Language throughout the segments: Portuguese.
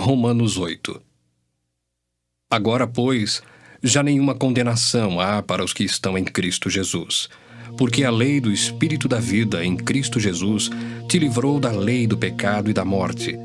Romanos 8. Agora, pois, já nenhuma condenação há para os que estão em Cristo Jesus, porque a lei do Espírito da vida em Cristo Jesus te livrou da lei do pecado e da morte.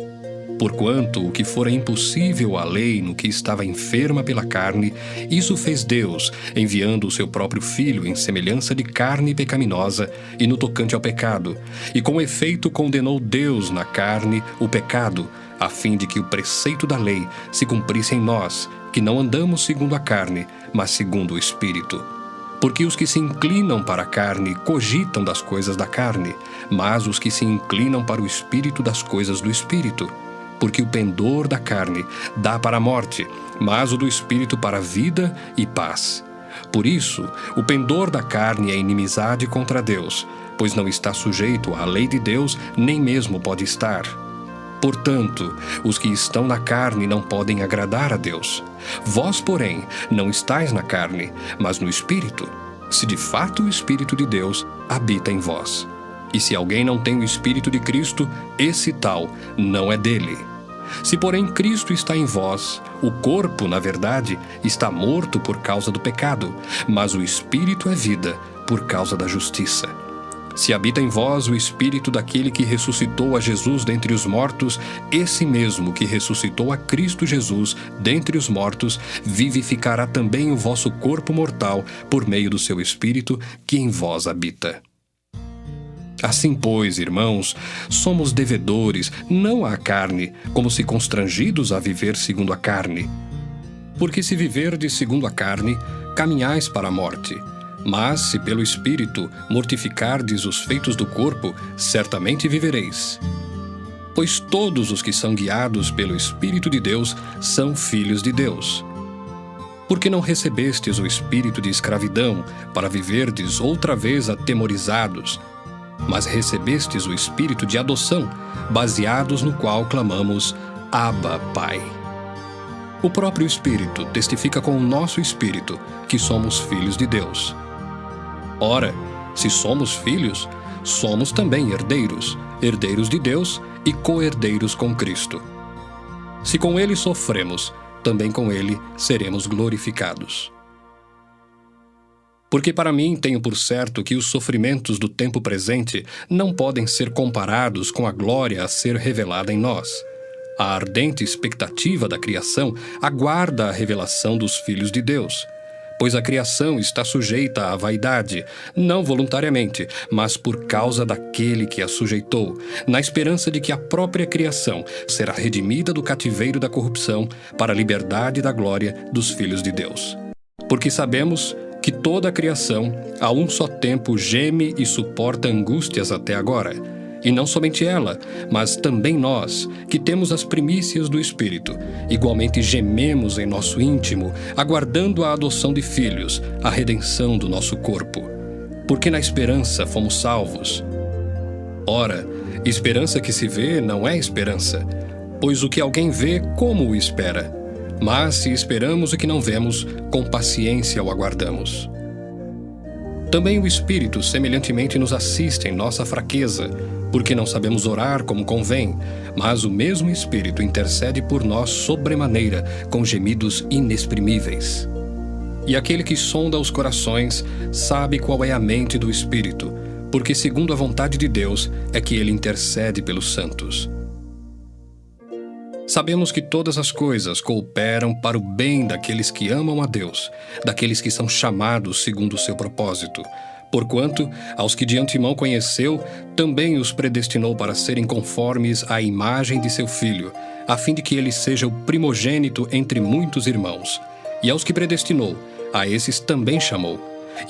Porquanto o que fora impossível à lei no que estava enferma pela carne, isso fez Deus, enviando o seu próprio Filho em semelhança de carne pecaminosa e no tocante ao pecado, e com efeito condenou Deus na carne o pecado, a fim de que o preceito da lei se cumprisse em nós, que não andamos segundo a carne, mas segundo o Espírito. Porque os que se inclinam para a carne cogitam das coisas da carne, mas os que se inclinam para o Espírito das coisas do Espírito. Porque o pendor da carne dá para a morte, mas o do Espírito para a vida e paz. Por isso, o pendor da carne é inimizade contra Deus, pois não está sujeito à lei de Deus, nem mesmo pode estar. Portanto, os que estão na carne não podem agradar a Deus. Vós, porém, não estáis na carne, mas no Espírito, se de fato o Espírito de Deus habita em vós. E se alguém não tem o Espírito de Cristo, esse tal não é dele. Se, porém, Cristo está em vós, o corpo, na verdade, está morto por causa do pecado, mas o Espírito é vida por causa da justiça. Se habita em vós o Espírito daquele que ressuscitou a Jesus dentre os mortos, esse mesmo que ressuscitou a Cristo Jesus dentre os mortos, vivificará também o vosso corpo mortal por meio do seu Espírito que em vós habita. Assim, pois, irmãos, somos devedores, não à carne, como se constrangidos a viver segundo a carne. Porque se viverdes segundo a carne, caminhais para a morte. Mas, se pelo Espírito mortificardes os feitos do corpo, certamente vivereis. Pois todos os que são guiados pelo Espírito de Deus são filhos de Deus. Porque não recebestes o espírito de escravidão, para viverdes outra vez atemorizados, mas recebestes o Espírito de adoção, baseados no qual clamamos, Abba, Pai. O próprio Espírito testifica com o nosso Espírito que somos filhos de Deus. Ora, se somos filhos, somos também herdeiros, herdeiros de Deus e co-herdeiros com Cristo. Se com Ele sofremos, também com Ele seremos glorificados. Porque para mim tenho por certo que os sofrimentos do tempo presente não podem ser comparados com a glória a ser revelada em nós. A ardente expectativa da criação aguarda a revelação dos filhos de Deus. Pois a criação está sujeita à vaidade, não voluntariamente, mas por causa daquele que a sujeitou, na esperança de que a própria criação será redimida do cativeiro da corrupção para a liberdade da glória dos filhos de Deus. Porque sabemos que toda a criação, a um só tempo, geme e suporta angústias até agora. E não somente ela, mas também nós, que temos as primícias do Espírito, igualmente gememos em nosso íntimo, aguardando a adoção de filhos, a redenção do nosso corpo. Porque na esperança fomos salvos. Ora, esperança que se vê não é esperança, pois o que alguém vê, como o espera? Mas se esperamos o que não vemos, com paciência o aguardamos. Também o Espírito semelhantemente nos assiste em nossa fraqueza, porque não sabemos orar como convém, mas o mesmo Espírito intercede por nós sobremaneira, com gemidos inexprimíveis. E aquele que sonda os corações sabe qual é a mente do Espírito, porque segundo a vontade de Deus é que ele intercede pelos santos. Sabemos que todas as coisas cooperam para o bem daqueles que amam a Deus, daqueles que são chamados segundo o seu propósito. Porquanto, aos que de antemão conheceu, também os predestinou para serem conformes à imagem de seu Filho, a fim de que ele seja o primogênito entre muitos irmãos. E aos que predestinou, a esses também chamou.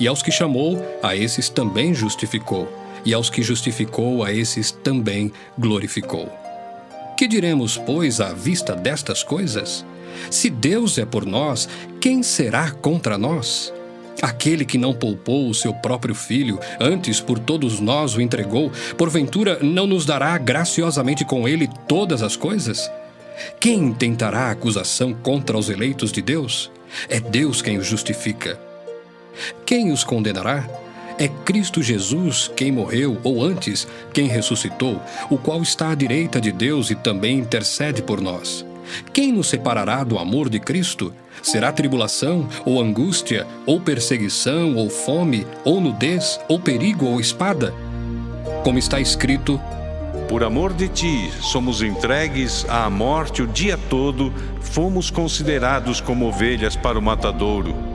E aos que chamou, a esses também justificou. E aos que justificou, a esses também glorificou. Que diremos, pois, à vista destas coisas? Se Deus é por nós, quem será contra nós? Aquele que não poupou o seu próprio Filho, antes por todos nós o entregou, porventura não nos dará graciosamente com ele todas as coisas? Quem tentará acusação contra os eleitos de Deus? É Deus quem os justifica. Quem os condenará? É Cristo Jesus quem morreu, ou antes, quem ressuscitou, o qual está à direita de Deus e também intercede por nós. Quem nos separará do amor de Cristo? Será tribulação, ou angústia, ou perseguição, ou fome, ou nudez, ou perigo, ou espada? Como está escrito: por amor de ti, somos entregues à morte o dia todo, fomos considerados como ovelhas para o matadouro.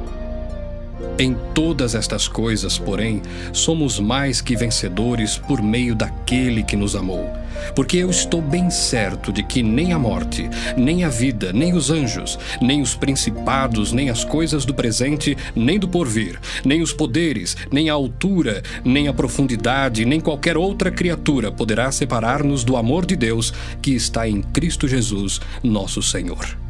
Em todas estas coisas, porém, somos mais que vencedores por meio daquele que nos amou. Porque eu estou bem certo de que nem a morte, nem a vida, nem os anjos, nem os principados, nem as coisas do presente, nem do porvir, nem os poderes, nem a altura, nem a profundidade, nem qualquer outra criatura poderá separar-nos do amor de Deus que está em Cristo Jesus, nosso Senhor.